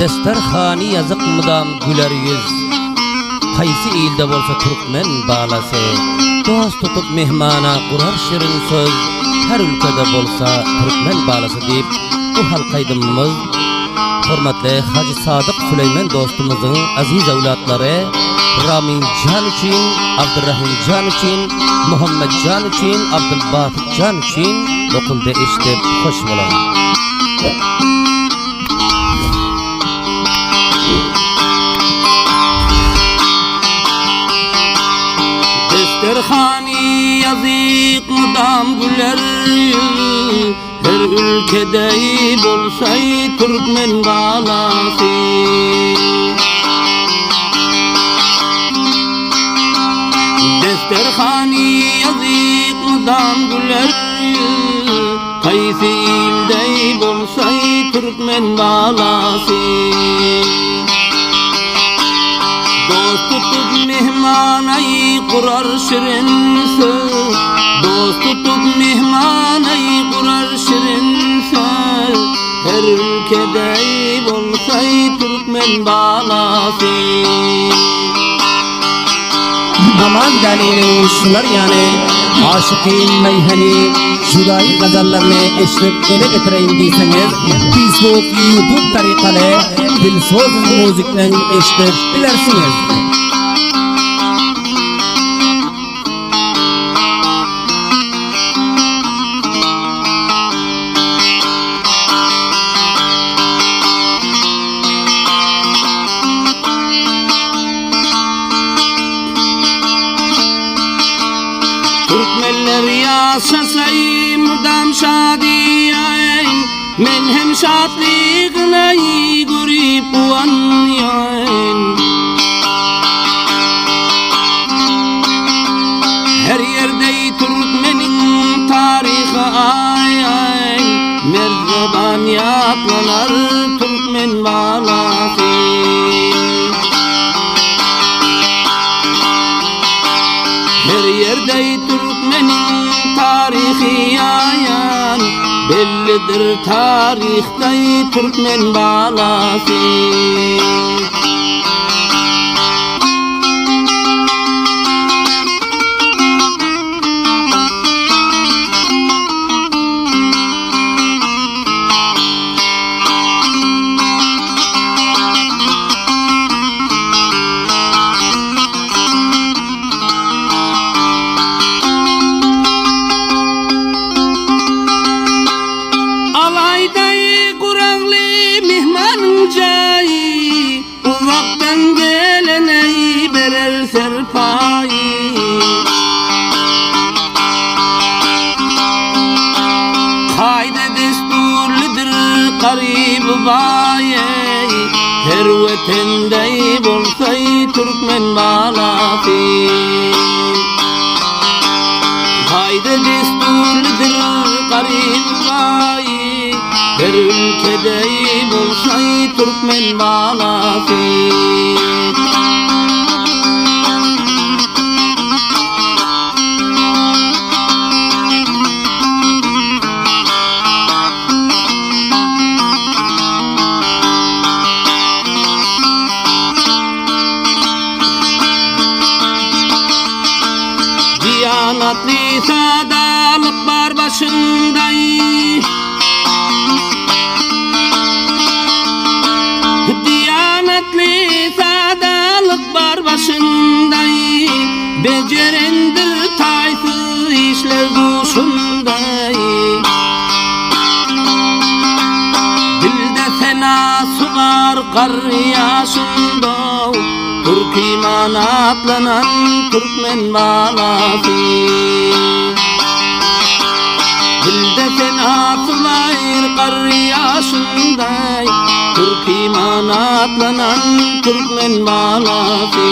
Destarxani yazık mıdam güler yüz. Qaysi ilde bolsa Türkmen balası, dost tutup mehmana kurar şirin söz. Her ülkede bolsa Türkmen balası deyip bu halkaydımız hormatly Hacı Sadık Süleyman dostumuzun aziz evlatları Ramin Can için, Abdurrahim Can için, Muhammed Can için, Abdülbasit Can için okulda iştip hoş bulan. Destarxani yazık mıdam güler yüz. Her ülkede bolsay Türkmen balası. Destarxani yazık mıdam güler yüz. Qaysi ilde bolsay Türkmen balası. Dost tutup mehmanayı kurar şirin söz. Dost tutup mehmanayı kurar şirin söz. Her ülkede bolsay Türkmen balası. Aman dalilin şular yani aşıkın meyhani judayi gazallarını eşrep ele getireyim deyseniz Facebook, YouTube tarikalı Dilsoz müzikten eşrep bilersiniz. Türkmenler yaşasay mudam şadiyen, men hem şadlığına görüp uyanıyan. Her yerde Türkmenin tarihi ayan, merhaban yaplanar Türkmen balası. Her yerde Türkmenin tarihi ayan, bellidir tarihte Türkmen balası. Uzaktan gelene verer serpayı. Kayda desturludur garip bayi. Her vatanda bolsay Türkmen balası. Kayda desturludur garip bayi. Her ülkede bolsay Türkmen balası. Diyanatli sadalık var başındayım. Becerendir tayfı işler duşunday. Dilde fenası var kar yaşında. Türk iman atlanan Türkmen balası. Dilde fenası var kar yaşında. Türk iman atlanan Türkmen balası.